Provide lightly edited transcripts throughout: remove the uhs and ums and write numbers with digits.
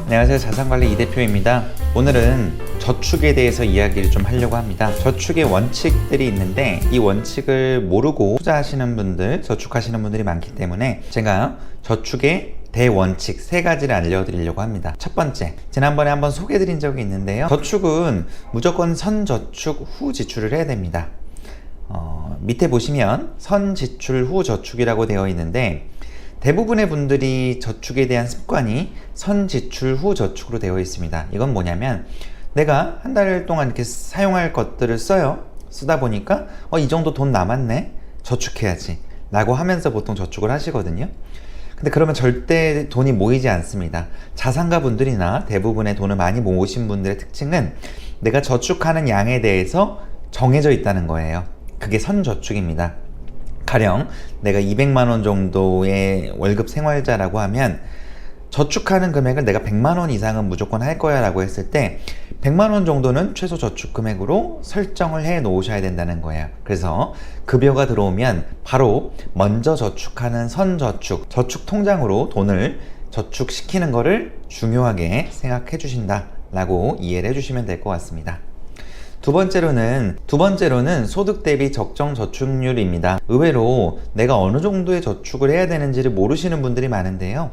안녕하세요. 자산관리 이대표입니다. 오늘은 저축에 대해서 이야기를 좀 하려고 합니다. 저축의 원칙들이 있는데 이 원칙을 모르고 투자하시는 분들, 저축하시는 분들이 많기 때문에 제가 저축의 대원칙 3가지를 알려드리려고 합니다. 첫 번째, 지난번에 한번 소개해드린 적이 있는데요. 저축은 무조건 선저축 후 지출을 해야 됩니다. 밑에 보시면 선지출 후 저축이라고 되어 있는데 대부분의 분들이 저축에 대한 습관이 선지출 후 저축으로 되어 있습니다. 이건 뭐냐면 내가 한 달 동안 이렇게 사용할 것들을 써요. 쓰다 보니까 이 정도 돈 남았네, 저축해야지 라고 하면서 보통 저축을 하시거든요. 근데 그러면 절대 돈이 모이지 않습니다. 자산가 분들이나 대부분의 돈을 많이 모으신 분들의 특징은 내가 저축하는 양에 대해서 정해져 있다는 거예요. 그게 선저축입니다. 가령 내가 200만 원 정도의 월급 생활자라고 하면 저축하는 금액을 내가 100만 원 이상은 무조건 할 거야 라고 했을 때 100만 원 정도는 최소 저축 금액으로 설정을 해 놓으셔야 된다는 거예요. 그래서 급여가 들어오면 바로 먼저 저축하는 선저축, 저축 통장으로 돈을 저축시키는 거를 중요하게 생각해 주신다 라고 이해를 해 주시면 될 것 같습니다. 두 번째로는 소득 대비 적정 저축률입니다. 의외로 내가 어느 정도의 저축을 해야 되는지를 모르시는 분들이 많은데요.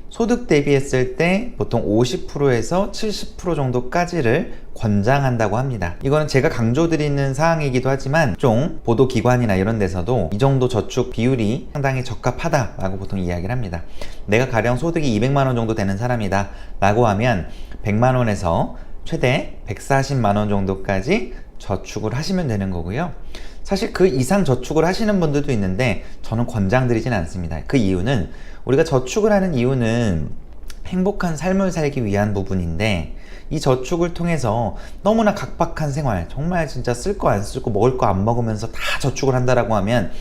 소득 대비했을 때 보통 50%에서 70% 정도까지를 권장한다고 합니다. 이거는 제가 강조드리는 사항이기도 하지만 좀 보도기관이나 이런 데서도 이 정도 저축 비율이 상당히 적합하다라고 보통 이야기를 합니다. 내가 가령 소득이 200만 원 정도 되는 사람이다 라고 하면 100만 원에서 최대 140만 원 정도까지 저축을 하시면 되는 거고요. 사실 그 이상 저축을 하시는 분들도 있는데 저는 권장드리진 않습니다. 그 이유는 우리가 저축을 하는 이유는 행복한 삶을 살기 위한 부분인데 이 저축을 통해서 너무나 각박한 생활, 정말 진짜 쓸 거 안 쓰고 먹을 거 안 먹으면서 다 저축을 한다라고 하면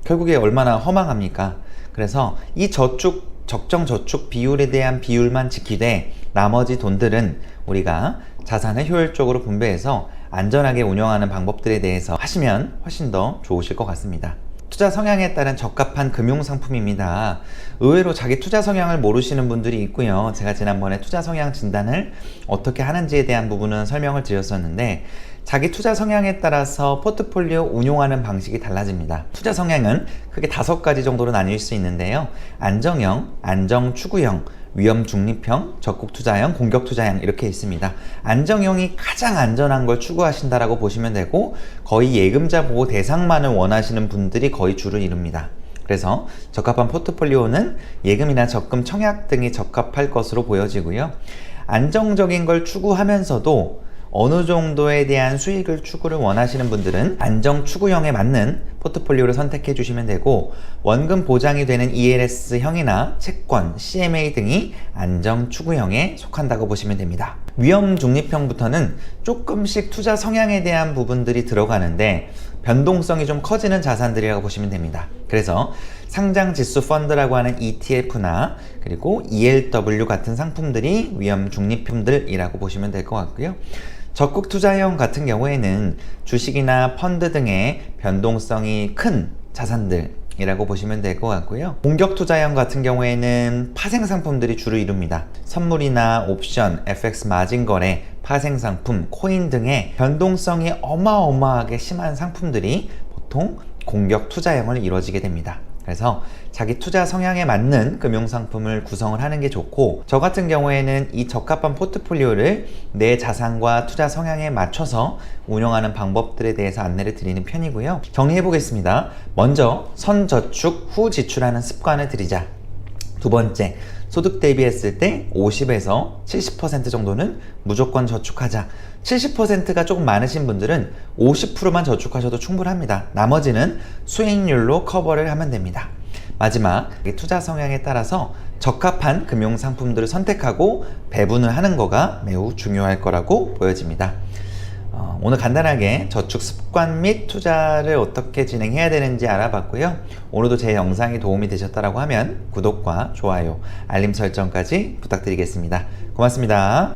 결국에 얼마나 허망합니까? 그래서 이 적정 저축 비율에 대한 비율만 지키되 나머지 돈들은 우리가 자산을 효율적으로 분배해서 안전하게 운영하는 방법들에 대해서 하시면 훨씬 더 좋으실 것 같습니다. 투자 성향에 따른 적합한 금융상품입니다. 의외로 자기 투자 성향을 모르시는 분들이 있고요. 제가 지난번에 투자 성향 진단을 어떻게 하는지에 대한 부분은 설명을 드렸었는데 자기 투자 성향에 따라서 포트폴리오 운용하는 방식이 달라집니다. 투자 성향은 크게 5가지 정도로 나뉠 수 있는데요. 안정형, 안정추구형, 위험중립형, 적극투자형, 공격투자형 이렇게 있습니다. 안정형이 가장 안전한 걸 추구하신다라고 보시면 되고 거의 예금자 보호 대상만을 원하시는 분들이 거의 주를 이룹니다. 그래서 적합한 포트폴리오는 예금이나 적금 청약 등이 적합할 것으로 보여지고요. 안정적인 걸 추구하면서도 어느 정도에 대한 수익을 추구를 원하시는 분들은 안정 추구형에 맞는 포트폴리오를 선택해 주시면 되고 원금 보장이 되는 ELS형이나 채권, CMA 등이 안정 추구형에 속한다고 보시면 됩니다. 위험 중립형부터는 조금씩 투자 성향에 대한 부분들이 들어가는데 변동성이 좀 커지는 자산들이라고 보시면 됩니다. 그래서 상장지수 펀드라고 하는 ETF나 그리고 ELW 같은 상품들이 위험 중립품들이라고 보시면 될 것 같고요. 적극 투자형 같은 경우에는 주식이나 펀드 등의 변동성이 큰 자산들이라고 보시면 될 것 같고요. 공격 투자형 같은 경우에는 파생 상품들이 주를 이룹니다. 선물이나 옵션, FX 마진 거래, 파생 상품, 코인 등의 변동성이 어마어마하게 심한 상품들이 보통 공격 투자형을 이루어지게 됩니다. 그래서 자기 투자 성향에 맞는 금융상품을 구성을 하는 게 좋고 저 같은 경우에는 이 적합한 포트폴리오를 내 자산과 투자 성향에 맞춰서 운영하는 방법들에 대해서 안내를 드리는 편이고요. 정리해 보겠습니다. 먼저 선저축 후 지출하는 습관을 들이자. 두 번째, 소득 대비했을 때 50에서 70% 정도는 무조건 저축하자. 70%가 조금 많으신 분들은 50%만 저축하셔도 충분합니다. 나머지는 수익률로 커버를 하면 됩니다. 마지막, 투자 성향에 따라서 적합한 금융상품들을 선택하고 배분을 하는 거가 매우 중요할 거라고 보여집니다. 오늘 간단하게 저축 습관 및 투자를 어떻게 진행해야 되는지 알아봤고요. 오늘도 제 영상이 도움이 되셨다고 하면 구독과 좋아요, 알림 설정까지 부탁드리겠습니다. 고맙습니다.